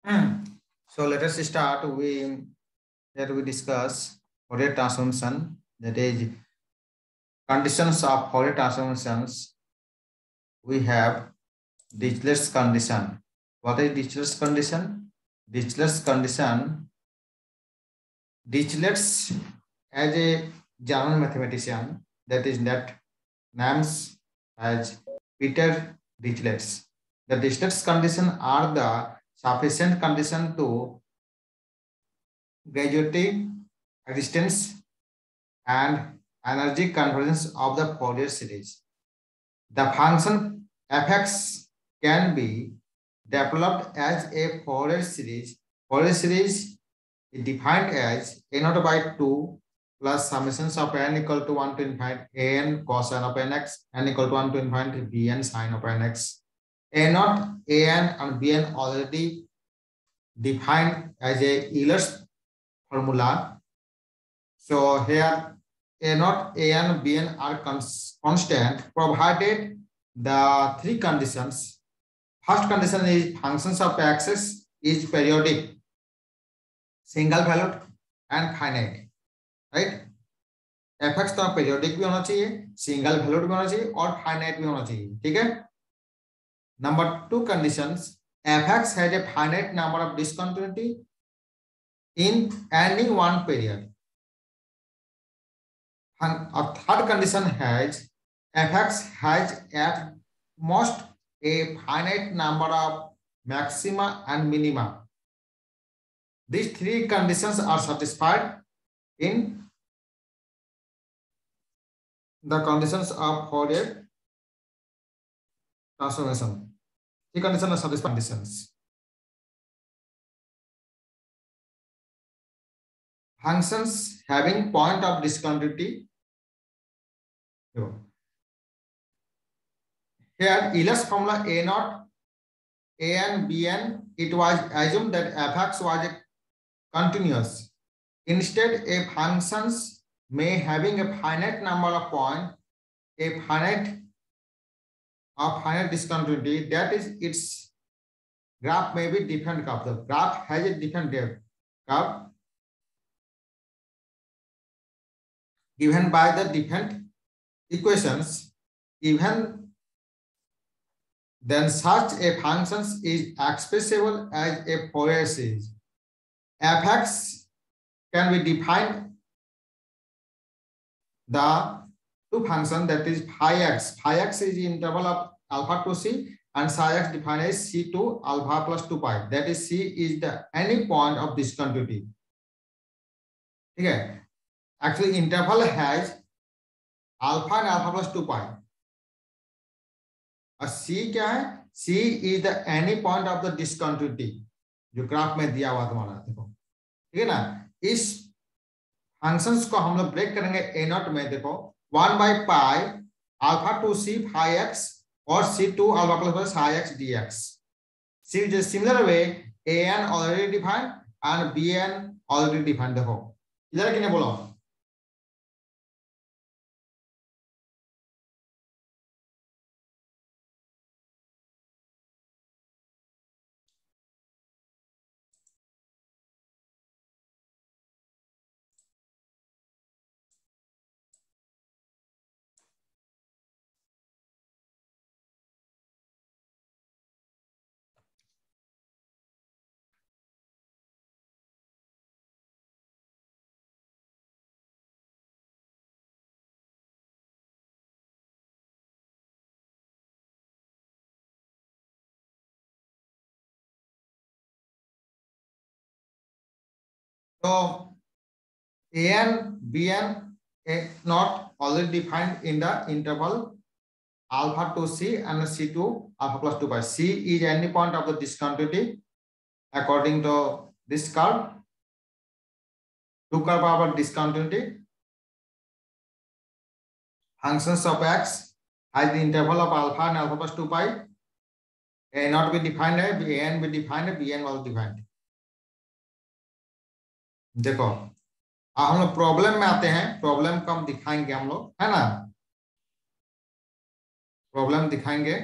So let us start. We discuss Fourier transformation, that is conditions of Fourier transformations. We have Dirichlet's condition. What is Dirichlet's condition? Dirichlet's condition. Dirichlet's, as a German mathematician, that is that names as Peter Dirichlet's. The Dirichlet's condition are the sufficient condition to graduate existence and energy convergence of the Fourier series. The function fx can be developed as a Fourier series. Fourier series is defined as a naught by 2 plus summations of n equal to 1 to infinite an cos n of nx, n equal to 1 to infinite bn sin of nx. A naught, an and bn already defined as a Euler's formula. So here a naught, an, bn are constant provided the three conditions. First condition is functions of axis is periodic, single valued and finite, right? fx तो periodic भी होना चाहिए, single valued भी होना चाहिए और finite भी होना चाहिए, ठीक है? Number 2 conditions, fx has a finite number of discontinuity in any one period. A third condition has fx has at most a finite number of maxima and minima. These three conditions are satisfied in the conditions of Fourier transformation. Three conditions are satisfied conditions. Functions having point of discontinuity. Here, Euler's formula A naught, an, bn, it was assumed that fx was a continuous. Instead, a functions may having a finite number of points, a finite discontinuity, that is its graph may be different curve. The graph has a different curve given by the different equations. Even then such a function is expressible as a Fourier series. fx can be defined the two functions, that is phi x. Phi x is the interval of alpha to c and psi x defined as c to alpha plus 2 pi. That is c is the any point of discontinuity. Okay. Actually interval has alpha and alpha plus 2 pi. और C क्या है? C is the any point of the discontinuity जो graph में दिया हुआ तुम्हारा, देखो ठीक है ना. इस फंक्शंस को हम लोग ब्रेक करेंगे a नॉट में, देखो 1 by pi alpha to c phi x or c to alpha plus psi x dx. See the similar way an already defined and bn already defined. देखो इधर किसने बोला? So an, bn, a not already defined in the interval alpha to c and c to alpha plus 2 pi. C is any point of the discontinuity according to this curve. Two curve of discontinuity. Functions of x has the interval of alpha and alpha plus 2 pi. A not be defined है, an be defined है, bn was defined. देखो अब हम लोग problem में आते हैं. Problem को हम दिखाएंगे हम लोग, है ना. प्रॉब्लम दिखाएंगे.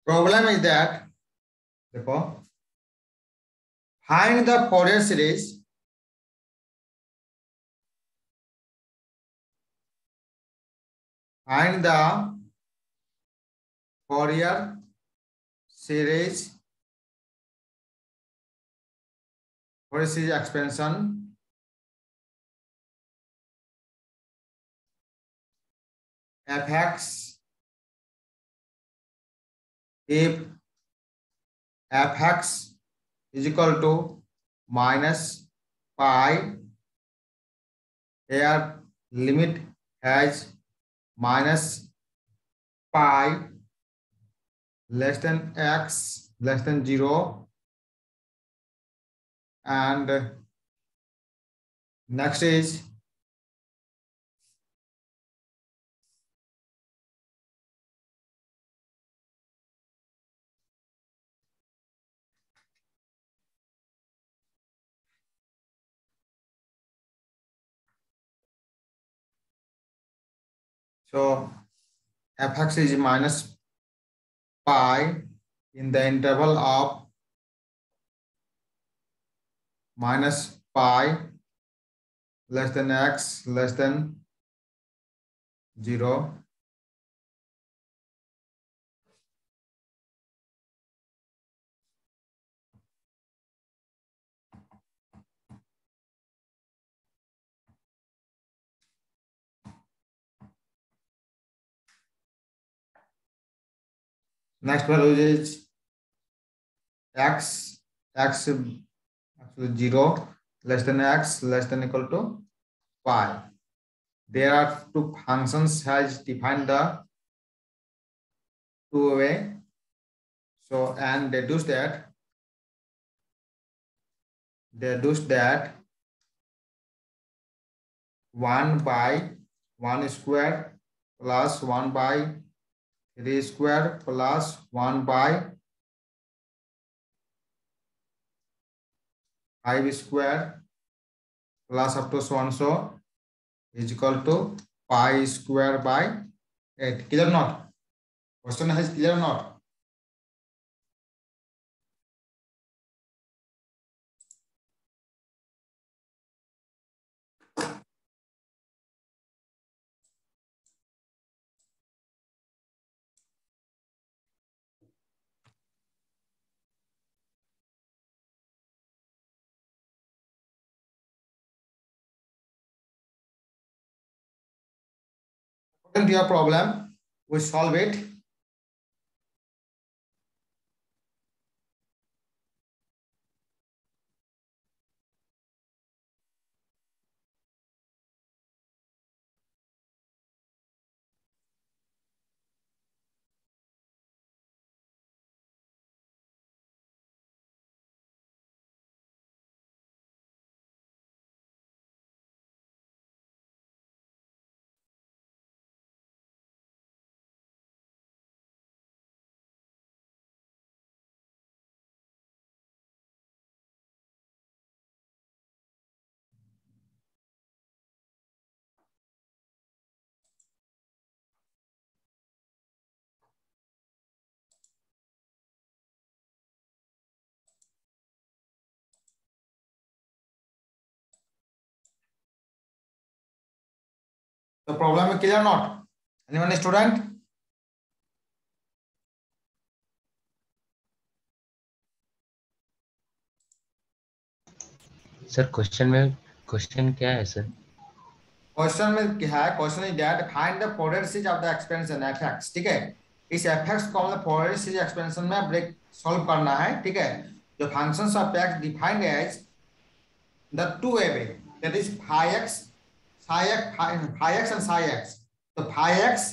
प्रॉब्लम इज दैट, देखो, find the Fourier series find the Fourier series expansion fx if fx is equal to minus pi, here limit has minus pi less than x less than 0, and next is so fx is minus pi in the interval of minus pi less than x less than 0. Next value is x 0 less than x less than equal to pi. There are two functions has defined the two way. So and deduce that 1 by 1 square plus 1 by 3 square plus 1 by 5 square plus up to so and so is equal to pi square by 8. Clear or not? Question is clear or not? According to your problem, we solve it. The problem is clear or not? Anyone student? Sir question क्या है sir? Question में क्या है? Question is that find the Fourier series of the expansion fx. ठीक है, इस fx को हमें फोरियर सीरीज एक्सपेंशन में ब्रेक सॉल्व करना है. ठीक है, जो functions of x defined as the two way that is phi x and psi x. तो phi x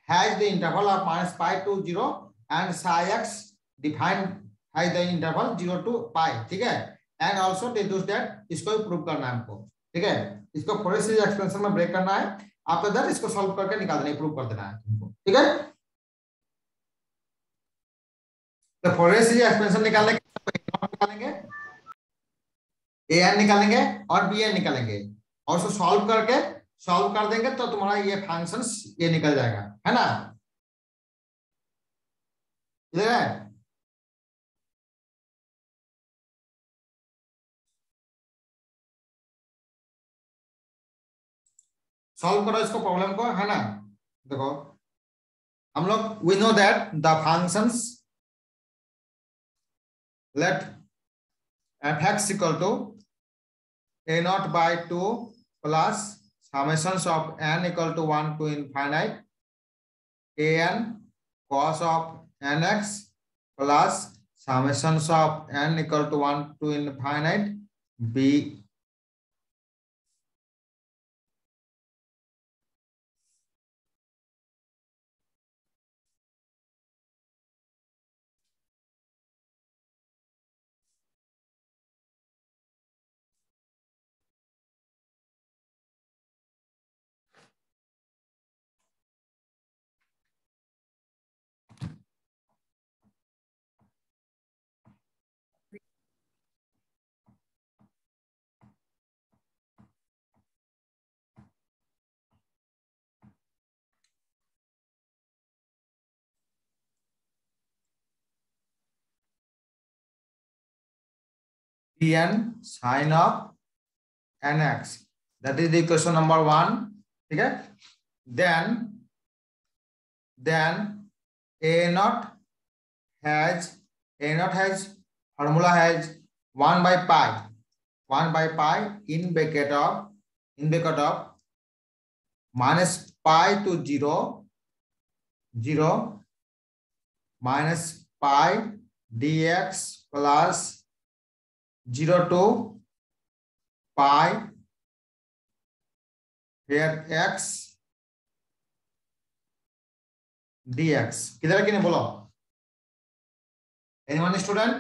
has the interval of minus pi to 0 and psi x defined has the interval 0 to pi. ठीक है, and also deduce that इसको भी prove करना है हमको. ठीक है, इसको फोरियर सीरीज एक्सपेंशन में ब्रेक करना है. आफ्टर दैट इसको सॉल्व करके निकाल देना है, प्रूव कर देना है तुमको. ठीक है, तो फोरियर सीरीज एक्सपेंशन निकालने निकालेंगे, an निकालेंगे और bn निकालेंगे और उसको सॉल्व कर देंगे तो तुम्हारा ये फंक्शंस ये निकल जाएगा, है ना. क्लियर है? सॉल्व करो इसको, प्रॉब्लम को, है ना? देखो हम लोग we know that the functions let f(x) equal to a0 by 2 plus summations of n equal to 1 to infinite an cos of nx plus summations of n equal to 1 to infinite b n sin of nx, that is the equation number 1. ठीक है? then a0 has formula has 1 by pi in bracket of minus pi to 0 minus pi dx plus 0 to pi here x dx. किधर है कि नहीं बोलो? Anyone student?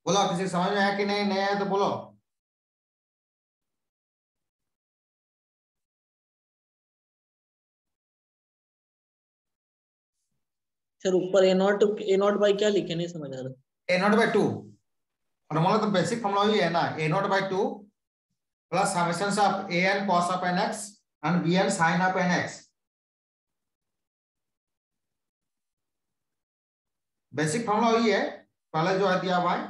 बोलो, किसी समझ में आया कि नहीं? नहीं आया तो बोलो। सर ऊपर a0 बाई क्या लिखे, नहीं समझ आ रहा। a0 by 2 फॉर्मूला तो बेसिक फॉर्मूला ही है ना, a0 by 2 plus summations of an cos of nx and bn sin of nx। Basic formula वही है, पहले जो है दिया हुआ है।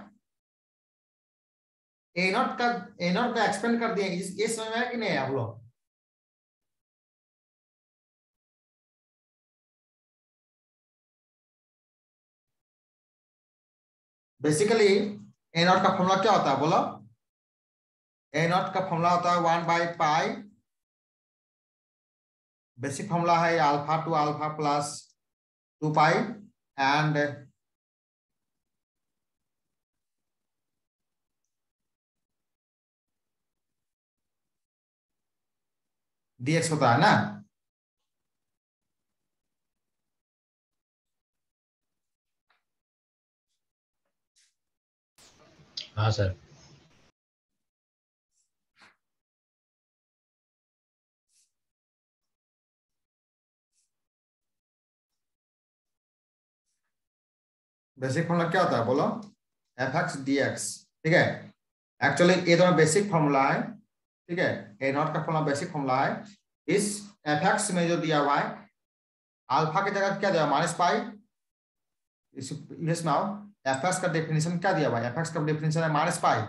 a0 का एक्सपेंड कर दिया, ये समझ में आया कि नहीं है आप लोग? बेसिकली a0 का फॉर्मूला क्या होता है बोलो? a0 का फॉर्मूला होता है 1 by पाई, बेसिक फॉर्मूला है alpha two alpha plus 2 pi and dx होता है ना। हाँ सर। बेसिक फॉर्मूला क्या होता है बोलो? f(x) dx। ठीक है, एक्चुअली ये तो बेसिक फॉर्मूला है। ठीक है, a0 का फॉर्मूला बेसिक फॉर्मूला है। इस f(x) में जो दिया हुआ है, अल्फा की जगह क्या दिया हुआ? Minus pi. इसमें आओ, f(x) का डेफिनेशन क्या दिया हुआ है? f(x) का डेफिनेशन है माइनस पाई।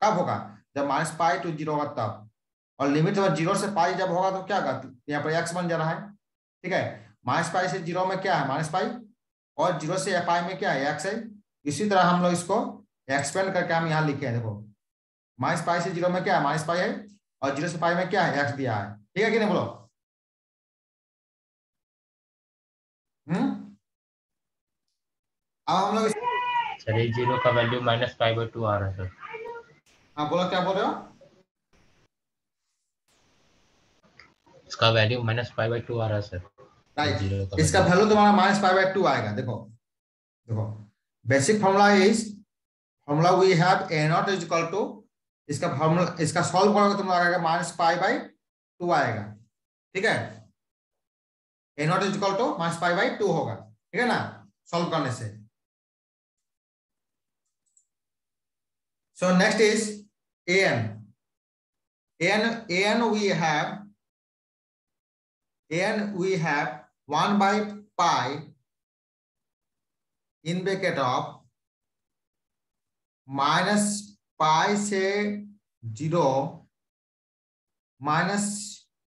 कब होगा? जब माइनस पाई टू 0 होगा तब। और लिमिट जब 0 से पाई जब होगा तो क्या होगा? यहाँ पर x बन जा रहा है। ठीक है, माइनस पाई से 0 में क्या है? माइनस पाई, और 0 से पाई में क्या है? x है। इसी तरह हम लोग इसको एक्सपेंड करके हम यहाँ लिखे हैं। देखो, माइनस पाई से 0 में क्या है? माइनस पाई है, और 0 से पाई में क्या है? x दिया है। ठीक है कि नहीं बोलो? अब हम लोग सर ये 0 का वैल्यू -π/2 आ रहा है सर। हाँ बोलो, क्या बोल रहे हो? इसका वैल्यू -π/2 आ रहा है सर। राइट, इसका वैल्यू तुम्हारा -π/2 आएगा। देखो basic formula is formula we have a0 is equal to, इसका फॉर्मूला, इसका सॉल्व करोगे तुम आएगा -π/2 आएगा। ठीक है, a0 इज इक्वल टू -π/2 होगा। ठीक है ना, सॉल्व करने से। So next is an। an we have 1 by pi in bracket of minus pi से 0 minus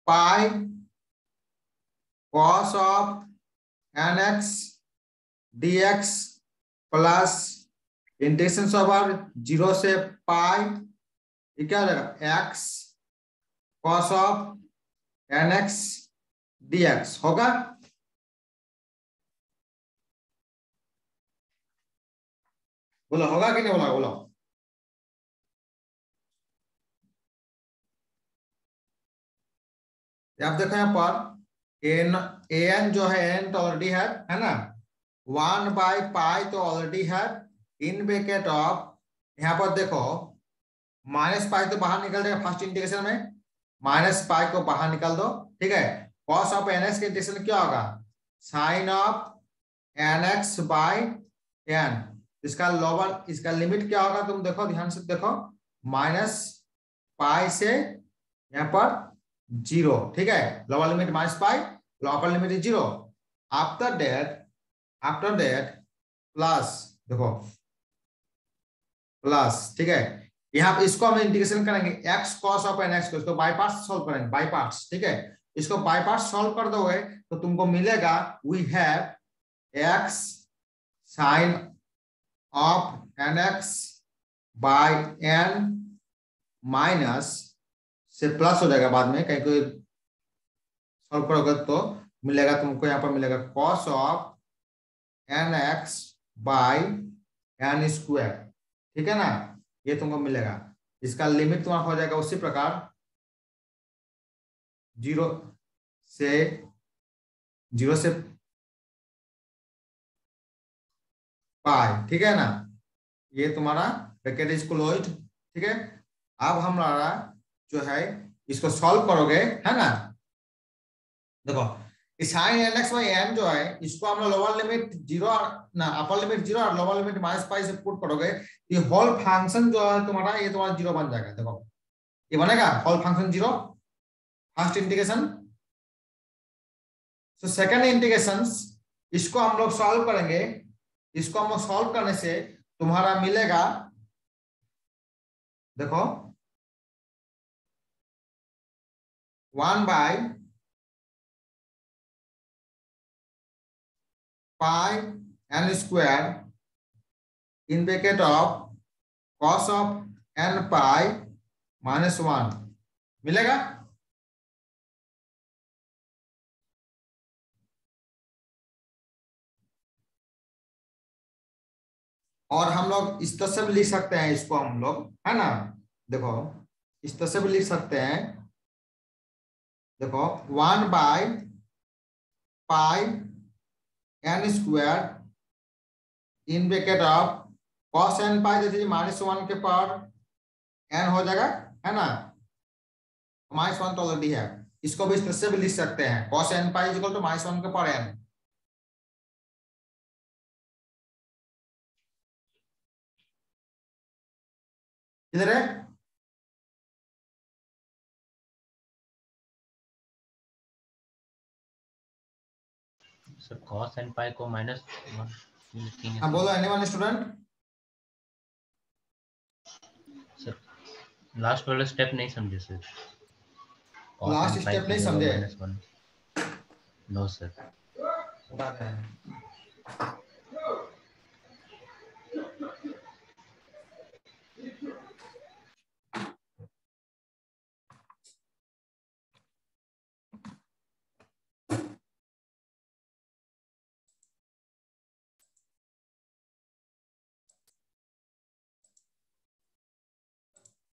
pi cos of nx dx plus integration over 0 से पाई, ये क्या हो जाएगा x cos of nx dx होगा। बोलो होगा कि नहीं बोला, बोलो। आप देखो यहाँ पर एन जो है एन तो ऑलरेडी है ना, 1 बाई पाई तो ऑलरेडी है इन ब्रैकेट ऑफ, यहाँ पर देखो माइनस पाई तो बाहर निकल जाएगा फर्स्ट इंटीग्रेशन में, माइनस पाई को बाहर निकाल दो, ठीक है। कॉस ऑफ एन एक्स का इंटीग्रेशन क्या होगा, sine of N x by n, इसका लोअर, इसका लिमिट क्या होगा तुम देखो ध्यान से देखो, माइनस पाई से यहाँ पर 0, ठीक है। Lower limit minus pi, lower limit 0। After that plus, देखो प्लस, ठीक है। यहाँ इसको हम इंटीग्रेशन करेंगे x cos of N x को, इसको बाई पार्ट्स सॉल्व करेंगे, बाई पार्ट्स, ठीक है। इसको बाई पार्ट्स सॉल्व कर दोगे तो तुमको मिलेगा we have x sine of N x by n minus से प्लस हो जाएगा बाद में, कहीं कोई सॉल्व करोगे तो मिलेगा तुमको, यहाँ पर मिलेगा cos of N x by n square, ठीक है ना, ये तुमको मिलेगा। इसका लिमिट तुम्हारा हो जाएगा उसी प्रकार 0 से पाई, ठीक है ना, ये तुम्हारा ब्रैकेट इज क्लोज्ड, ठीक है। अब हमारा जो है इसको सॉल्व करोगे, है ना, देखो sine n x by n जो है इसको हम लोअर लिमिट 0 ना अपर लिमिट 0 और लोअर लिमिट माइनस पाई से पुट करोगे, ये होल फंक्शन जो है तुम्हारा, ये तुम्हारा 0 बन जाएगा। देखो ये बनेगा होल फंक्शन 0 फर्स्ट इंटीग्रेशन। तो सेकंड इंटीग्रेशन इसको हम लोग सॉल्व करेंगे, इसको हम लोग सॉल्व करने से तुम्हारा मिलेगा, देखो 1 by pi N square in bracket of cos of n pi minus 1 मिलेगा। और हम लोग इस तरह से भी लिख सकते हैं इसको हम लोग, है ना, देखो इस तरह से भी लिख सकते हैं, देखो 1 by pi N square in bracket of cos N pi, जैसे -1 के पावर एन हो जाएगा, है ना, -1 तो ऑलरेडी है, इसको भी इस तरह से भी लिख सकते हैं, cos N pi equal to -1 के पावर एन। किधर है, सर cos and pi को -1 हाँ बोलो एनीवन स्टूडेंट। सर लास्ट वाला स्टेप नहीं समझे सर, लास्ट स्टेप नहीं समझे, -1 नो सर।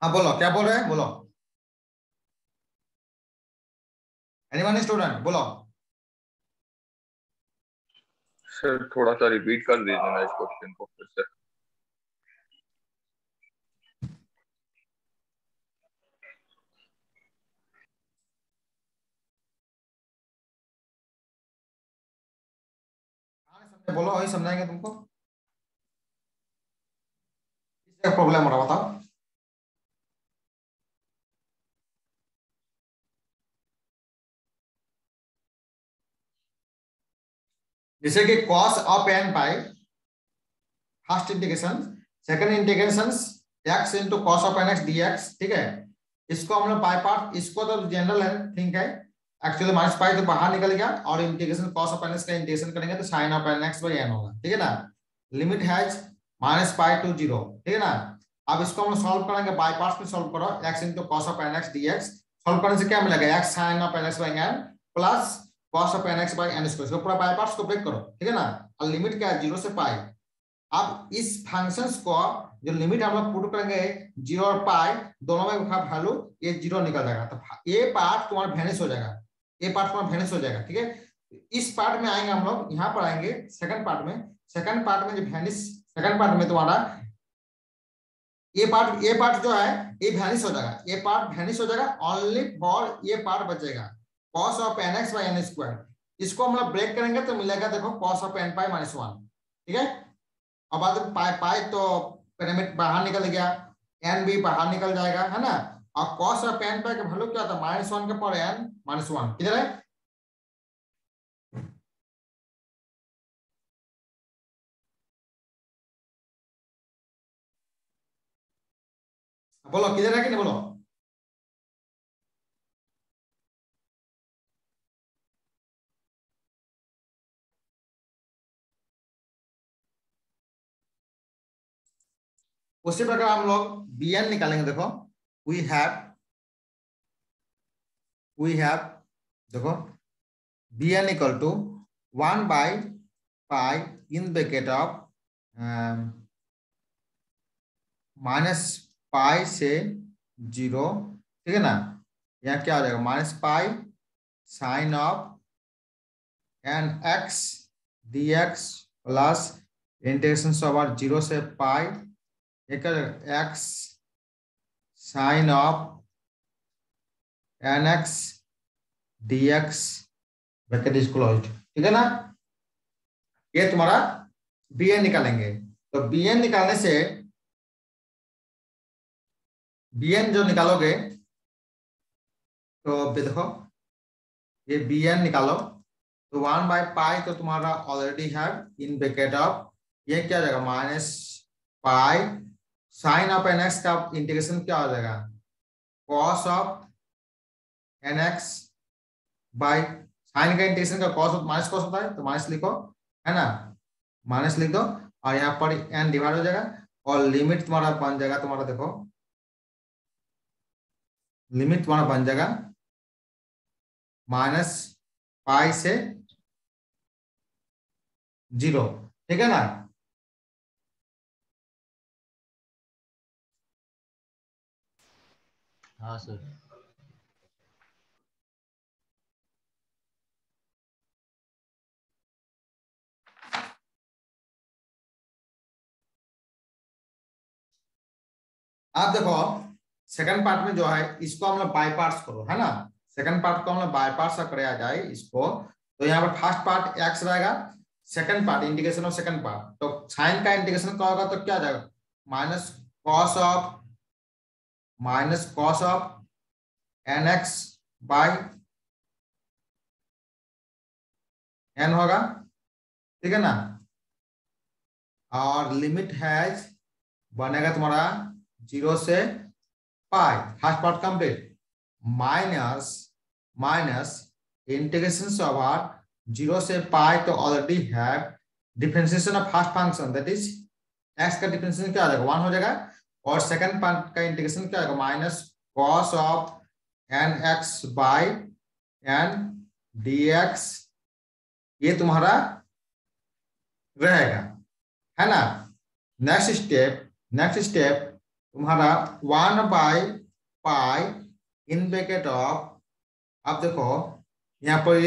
हाँ बोलो क्या बोल रहे हैं, बोलो एनीवन स्टूडेंट बोलो। सर थोड़ा सा रिपीट कर दीजिए ना इस क्वेश्चन को फिर से। बोलो वही समझाएंगे तुमको, क्या प्रॉब्लम हो रहा बताओ। जैसे कि cos of n pi first integration, second integration x into cos of nx dx, ठीक है। इसको हम लोग बाय पार्ट, इसको तो जनरल है, थिंक है, एक्चुअली माइनस पाई तो बाहर निकल गया, और इंटीग्रेशन cos ऑफ nx का इंटीग्रेशन करेंगे तो sin of nx by n होगा, ठीक है ना। Limit has minus pi to 0, ठीक है ना। अब इसको हम सॉल्व करेंगे, बाय पार्ट्स में सॉल्व करो, x into cos of nx dx, सॉल्व करने से क्या मिलेगा, x sin of nx by n plus cos of nx by n square, इसको पूरा बाय पार्ट्स को ब्रेक करो, ठीक है ना। और लिमिट क्या है, 0 से पाई। अब इस फंक्शंस को जो लिमिट हम लोग पुट करेंगे 0 और पाई दोनों में वैल्यू, ये 0 निकल जाएगा, तो ये पार्ट तुम्हारा वेनिश हो जाएगा, ये पार्ट तुम्हारा वेनिश हो जाएगा, ठीक है। इस पार्ट में आएंगे हम लोग, यहाँ पर आएंगे सेकंड पार्ट में, सेकंड पार्ट में जो वेनिश, सेकंड पार्ट में तुम्हारा ये पार्ट जो है ये वेनिश हो जाएगा, ये पार्ट वेनिश हो जाएगा, ओनली फॉर ये पार्ट बचेगा cos of nx by n square. इसको हम लोग ब्रेक करेंगे तो मिलेगा, देखो cos of n pi minus 1, ठीक है। अब बाद में पाई तो पिरामिड बाहर निकल गया, n भी बाहर निकल जाएगा, है ना। और cos ऑफ n पाई का वैल्यू क्या होता है, माइनस 1 के पावर n माइनस 1, किधर है, बोलो किधर है कि नहीं, बोलो। उसी प्रकार हम लोग bn निकालेंगे, देखो वी हैव देखो bn equal to 1 by pi in bracket of minus pi से 0, ठीक है ना। यहाँ क्या हो जाएगा, minus pi sine of N X D X plus integration over 0 से pi X sine of N X D X bracket is closed, ठीक है ना। ये तुम्हारा bn निकालेंगे, तो bn निकालने से, bn जो निकालोगे तो देखो ये bn निकालो तो 1 बाई पाई तो तुम्हारा ऑलरेडी है इन ब्रैकेट ऑफ, ये क्या हो जाएगा, minus pi sine of N x का इंटीग्रेशन क्या हो जाएगा, cos of N x by sine का इंटीग्रेशन का कॉस माइनस कॉस होता है, तो माइनस लिखो, है ना, माइनस लिख दो, और यहाँ पर एन डिवाइड हो जाएगा, और लिमिट तुम्हारा बन जाएगा, तुम्हारा देखो लिमिट तुम्हारा बन जाएगा माइनस पाई से 0, ठीक है ना। हाँ सर। आप देखो सेकंड पार्ट में जो है इसको हम लोग बाय पार्ट्स करो, है ना। सेकंड पार्ट को हम लोग बाय पार्ट्स कराया जाए इसको, तो यहाँ पर फर्स्ट पार्ट x रहेगा, second part integration of second part, तो साइन का इंटीग्रेशन क्या होगा, तो क्या आ जाएगा, minus cos of N x by n होगा, ठीक है ना। और लिमिट हैज बनेगा तुम्हारा 0 से pi, first part complete, minus integration over 0 से पाई तो ऑलरेडी है differentiation of first function, that is X का डिफरेंशिएशन क्या हो जाएगा, 1 हो जाएगा, और सेकंड पार्ट का इंटीग्रेशन क्या होगा, minus cos of N x by n d x, ये तुम्हारा रहेगा, है ना। नेक्स्ट स्टेप तुम्हारा 1 by pi in bracket of, अब देखो यहाँ पर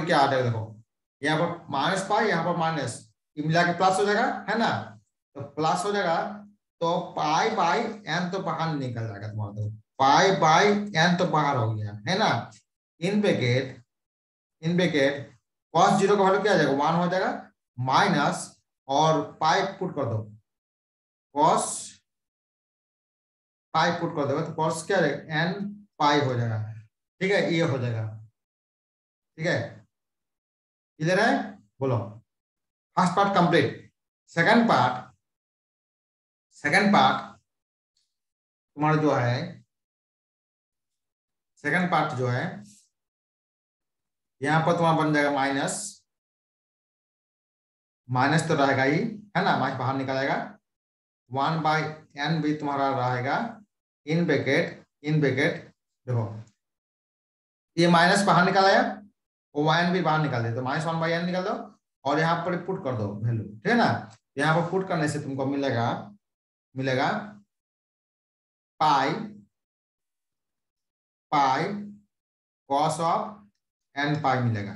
क्या आ जाएगा, देखो यहाँ पर माइनस पाई, यहाँ पर माइनस, मिला के प्लस हो जाएगा, है ना, तो प्लस हो जाएगा, तो पाई बाई एन तो बाहर निकल जाएगा तुम्हारा, तो पाई बाई एन तो बाहर हो गया, है ना। इन ब्रैकेट cos 0 का वैल्यू क्या आ जाएगा, 1 हो जाएगा, माइनस और पाई पुट कर दो, cos पाई पुट कर दोगे तो cos क्या रहेगा, n पाई हो जाएगा, ठीक है, ये हो जाएगा, ठीक है, इधर है। बोलो, first part complete. Second part तुम्हारा जो है, सेकंड पार्ट जो है यहां पर तुम्हारा बन जाएगा माइनस तो रहेगा ही, है ना, माइनस बाहर निकलेगा। 1/n भी तुम्हारा रहेगा इन ब्रैकेट। देखो ये माइनस बाहर निकाल आया और n भी बाहर निकाल दे, तो -1/n निकाल दो और यहाँ पर पुट कर दो वैल्यू, ठीक है ना। यहाँ पर पुट करने से तुमको मिलेगा पाई cos ऑफ n पाई मिलेगा,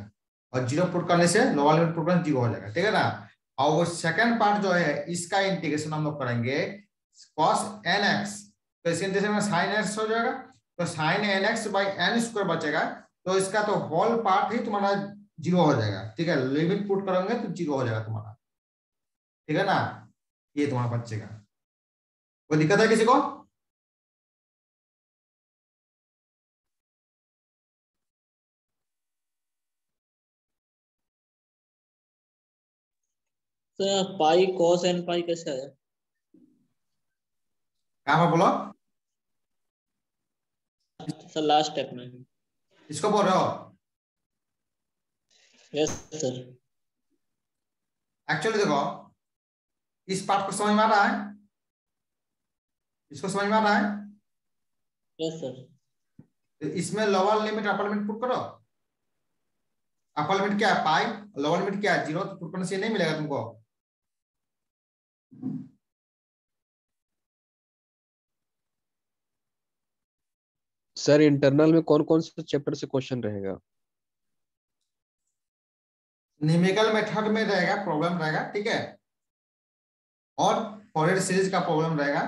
और 0 पुट करने से लोअर लिमिट पुट करने 0 हो जाएगा, ठीक है ना। और वो सेकंड पार्ट जो है इसका इंटीग्रेशन हम लोग करेंगे cos nx, तो इसके इंटीग्रेशन में sin x हो जाएगा, तो sin nx/n² बचेगा, तो इसका तो होल पार्ट ही तुम्हारा 0 हो जाएगा, ठीक है। लिमिट पुट करोगे तो 0 हो जाएगा तुम्हारा, ठीक है ना। ये तुम्हारा बचेगा। कोई दिक्कत है किसी को? सर पाई cos n पाई कैसे आया? कहां पर बोलो? सर लास्ट स्टेप में। इसको बोल रहे हो? Yes sir. एक्चुअली देखो, इस पार्ट को समझ में आ रहा है? इसको समझ में आ रहा है? Yes sir. तो इसमें lower limit upper limit put करो। अपर लिमिट क्या है? पाई, लोअर लिमिट क्या है? 0, तो पुट करने से नहीं मिलेगा तुमको। सर इंटरनल में कौन कौन से चैप्टर से क्वेश्चन रहेगा? न्यूमेरिकल मेथड में रहेगा, प्रॉब्लम रहेगा, ठीक है, और फॉरवर्ड सीरीज का प्रॉब्लम रहेगा,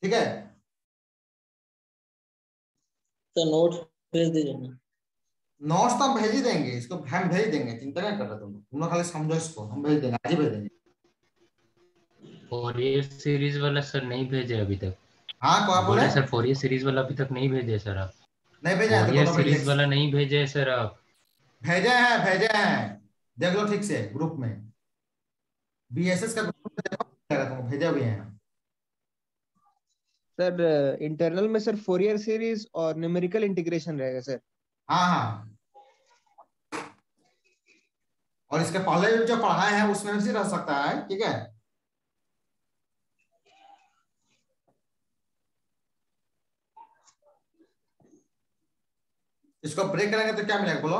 ठीक है। सर नोट भेज दीजिए ना। नोट्स तो हम भेज ही देंगे, इसको हम भेज देंगे, चिंता नहीं कर रहे तुम लोग खाली समझो इसको, हम भेज देंगे, आज ही भेज देंगे। फोरियर सीरीज वाला सर नहीं भेजे अभी तक। हाँ को आप बोले? बोले सर फोरियर सीरीज वाला अभी तक नहीं भेजे सर आप। नहीं भेजे हैं तो फोरियर दोनों सीरीज भेजे वाला नहीं भेजे सर आप। हैं, देख लो ठीक से ग्रुप में, बीएसएस का ग्रुप में देखो, तुमको भेजे भी हैं। सर इंटरनल में सर फोरियर सीरीज और न्यूमेरिकल इंटीग्रेशन रहेगा सर। हाँ, और इसके पहले जो पढ़ाए हैं उसमें भी रह सकता है, ठीक है। इसको ब्रेक करेंगे तो क्या मिलेगा बोलो?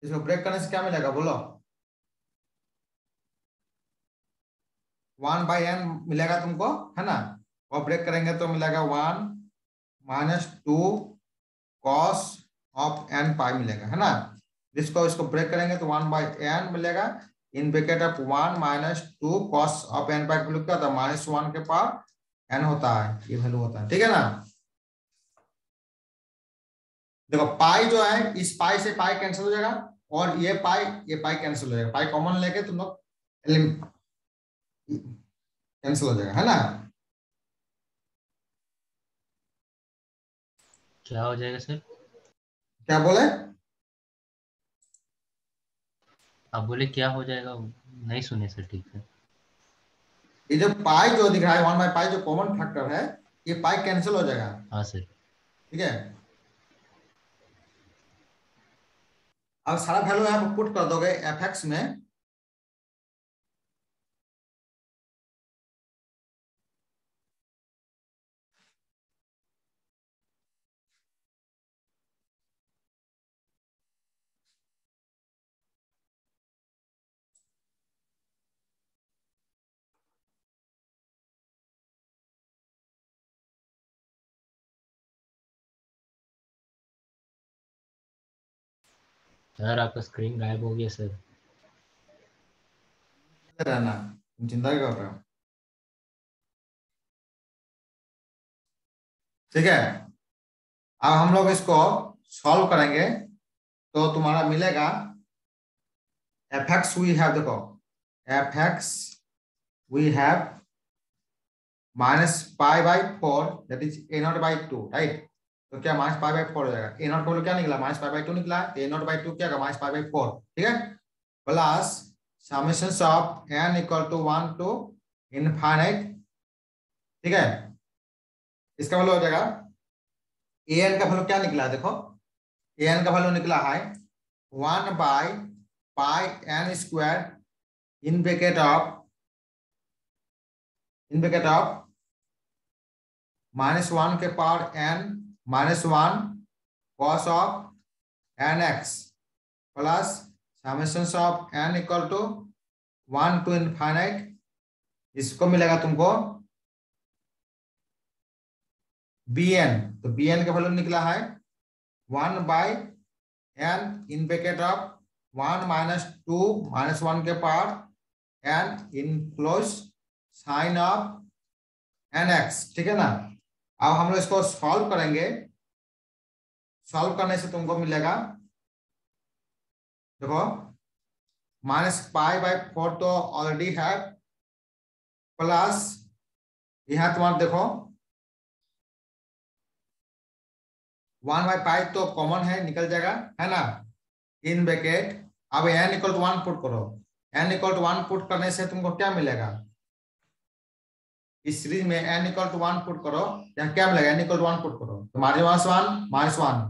इसको ब्रेक करने से क्या मिलेगा बोलो? 1/n मिलेगा तुमको, है ना, और ब्रेक करेंगे तो मिलेगा 1 - 2 cos ऑफ n पाई मिलेगा, है ना। इसको ब्रेक करेंगे तो 1/n मिलेगा, इन bracket of 1 - 2 cos of n pi value क्या था? -1 के पावर n होता है, ये वैल्यू होता है, ठीक है ना। देखो पाई जो है, इस पाई से पाई कैंसिल हो जाएगा, और ये पाई कैंसिल हो जाएगा, पाई कॉमन लेके तुम लोग कैंसिल हो जाएगा, है ना। क्या हो जाएगा सर? क्या बोले? आप बोले क्या हो जाएगा? नहीं सुने सर ठीक है। ये जो पाई जो दिख रहा है 1/पाई जो कॉमन फैक्टर है, ये पाई कैंसिल हो जाएगा, हाँ सर। ठीक है। अब सारा वैल्यू यहाँ पुट कर दोगे fx में, सर आपका स्क्रीन गायब हो गया सर। रहना, तुम चिंता क्यों कर रहे हो, ठीक है। अब हम लोग इसको सॉल्व करेंगे तो तुम्हारा मिलेगा fx वी हैव, देखो fx we have minus pi by 4 that is a naught by 2, right? तो क्या माइनस पाई बाई 4 हो जाएगा, a naught बोलो क्या निकला, माइनस पाई बाई 2 निकला, a naught by 2 क्या होगा, माइनस पाई बाई 4, ठीक है, plus summations of n equal to 1 to infinite, ठीक है। इसका वैल्यू हो जाएगा, an का वैल्यू क्या निकला है, देखो an का वैल्यू निकला है 1 by pi n square in bracket of -1 के power n -1 cos of nx plus summations of n equal to 1 to infinite, इसको मिलेगा तुमको bn, तो bn का वैल्यू निकला है 1 by n in bracket of 1 minus 2 -1 के power n in close sine of nx, ठीक है ना। अब हम लोग इसको सॉल्व करेंगे, सॉल्व करने से तुमको मिलेगा, देखो माइनस पाई बाई 4 तो ऑलरेडी है, प्लस यहां तुम्हारा देखो 1 बाई पाई तो कॉमन है, निकल जाएगा, है ना, इन ब्रैकेट। अब n इक्वल टू 1 पुट करो, n इक्वल टू 1 पुट करने से तुमको क्या मिलेगा, इस सीरीज में n इक्वल टू 1 पुट करो, यहाँ क्या मिलेगा, n इक्वल टू 1 पुट करो, तो -1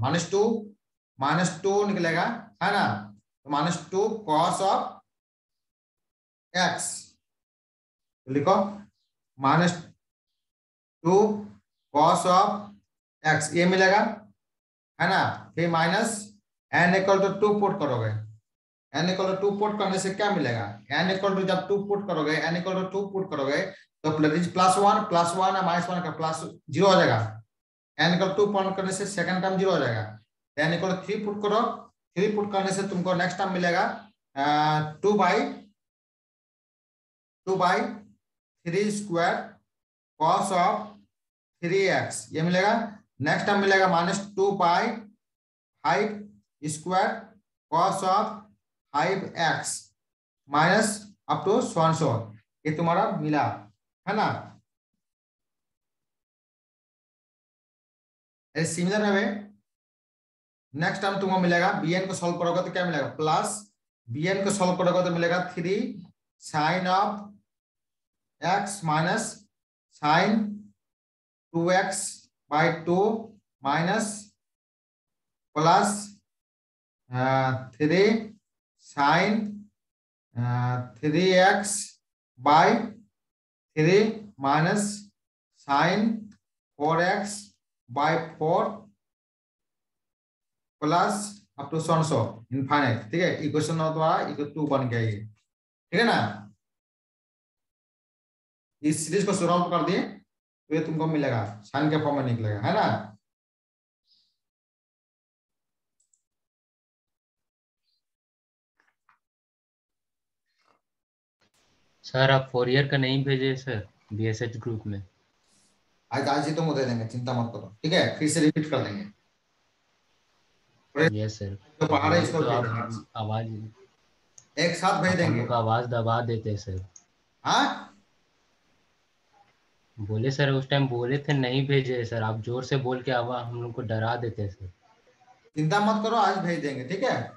-2 निकलेगा, है ना, तो -2 cos ऑफ x, लिखो -2 cos ऑफ x, ये मिलेगा, है ना। फिर minus n equal to 2 put करोगे, n इक्वल टू 2 पुट करने से क्या मिलेगा, n इक्वल टू जब 2 पुट करोगे, n इक्वल टू 2 पुट करोगे तो +1 और -1 का प्लस 0 हो जाएगा, n इक्वल 2 पुट करने से सेकंड टर्म 0 हो जाएगा, n इक्वल 3 पुट करो, 3 पुट करने से तुमको नेक्स्ट टर्म मिलेगा 2 by 3 square cos of 3x, ये मिलेगा। नेक्स्ट टर्म मिलेगा -2 by 5 square cos of 5x minus up to 100, ये तुम्हारा मिला, है ना। सिमिलर है, नेक्स्ट टर्म तुमको मिलेगा, bn को सॉल्व करोगे तो क्या मिलेगा, प्लस bn को सॉल्व करोगे तो मिलेगा 3 sine of x minus sine 2x by 2 minus plus 3 sine 3x by 3 minus sine 4x by 4 plus up to 100 infinite, ठीक है। इक्वेशन द्वारा इक्वल 2 बन गया ये, ठीक है ना। इस सीरीज को सॉल्व कर दिए तो ये तुमको मिलेगा, साइन के फॉर्म में निकलेगा, है ना। सर आप फोरियर का नहीं भेजे सर बीएसएच ग्रुप में, आज ही तुमको दे देंगे, चिंता मत करो, ठीक है, फिर से रिपीट कर देंगे। यस सर, जो पढ़ा रहे इसको तो भेज आप देंगे, आवाज एक साथ भेज आप हम देंगे। लोग का आवाज दबा देते सर, हाँ बोले सर उस टाइम बोले थे नहीं भेजे सर, आप जोर से बोल के आवाज हम लोग को डरा देते सर। चिंता मत करो, आज भेज देंगे, ठीक है।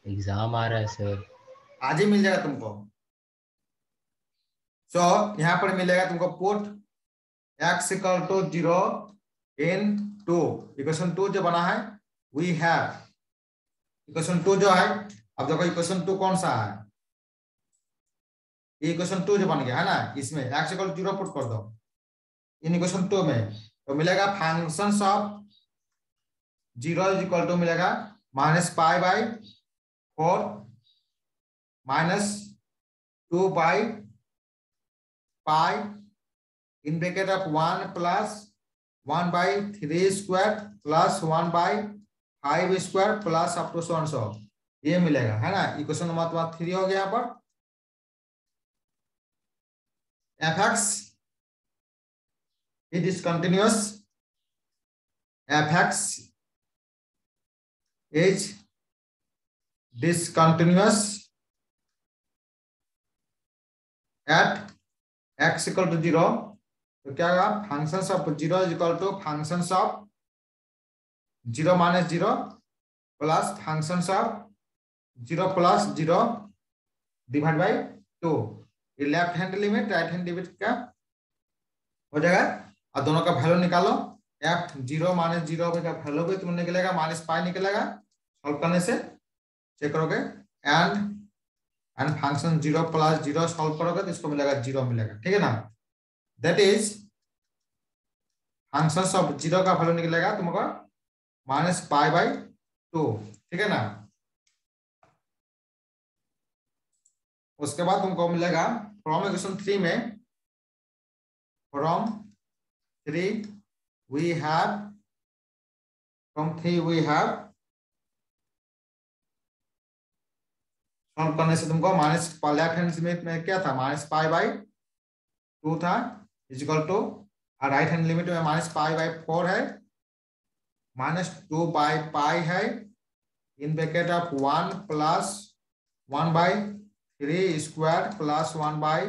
एग्जाम आ रहा है सर, आज ही मिल जाएगा तुमको। यहाँ पर मिलेगा तुमको put x equal to 0 in 2, equation 2 जो बना है, वी हैव इक्वेशन 2 जो है, अब देखो इक्वेशन 2 कौन सा है, ये इक्वेशन 2 जो बन गया है ना, इसमें x इक्वल टू 0 पुट कर दो इन इक्वेशन 2 में, तो मिलेगा functions of 0 is equal to मिलेगा -π/4 minus 2 by pi in bracket of 1 plus 1 by 3 square plus 1 by 5 square plus up to 100, ये मिलेगा, है ना। इक्वेशन नंबर 3 हो गया यहाँ पर। fx is discontinuous, fx is discontinuous at x equal to 0, तो क्या होगा, function of 0 is equal to function of 0 minus 0 plus function of 0 plus 0 divide by 2। ये left hand limit right hand limit का हो जाएगा, और दोनों का वैल्यू निकालो। f 0 माइनस 0 का वैल्यू भी तुम्हें निकलेगा माइनस पाई निकलेगा, सॉल्व करने से चेक करोगे। एंड फंक्शन 0 प्लस 0 सॉल्व करोगे तो इसको मिलेगा 0 मिलेगा, ठीक है ना। दैट इज फंक्शन ऑफ 0 का वैल्यू निकलेगा तुमको माइनस पाई बाई 2, ठीक है ना। उसके बाद तुमको मिलेगा फ्रॉम इक्वेशन 3 में, फ्रॉम 3 we have सॉल्व करने से तुमको माइनस लेफ्ट हैंड लिमिट में क्या था, माइनस पाई बाई 2 था इज इक्वल टू, और राइट हैंड लिमिट में माइनस पाई बाई 4 है, माइनस 2 बाई पाई है, in bracket of 1 plus 1 by 3 square plus 1 by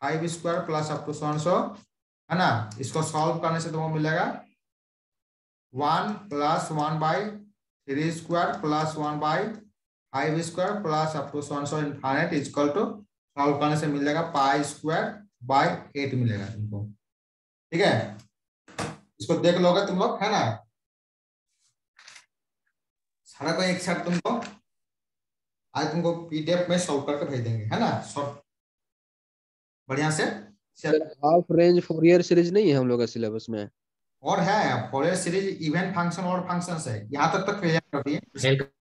5 square plus up to 100, है ना। इसको सॉल्व करने से तुमको मिलेगा 1 plus 1 by 3 square plus 1 by 5 square plus up to 100 infinite is equal to, solve करने से मिलेगा पाई स्क्वायर बाई 8 मिलेगा तुमको, ठीक है। इसको देख लोगे तुम लोग, है ना। सारा को एक साथ तुमको आज तुमको पीडीएफ में सॉल्व करके भेज देंगे, है ना, सब बढ़िया से। हाफ रेंज फोरियर सीरीज नहीं है हम लोग का सिलेबस में? और है फोरियर सीरीज, इवन फंक्शन और फंक्शंस है, यहाँ तक क्लियर कर दिए।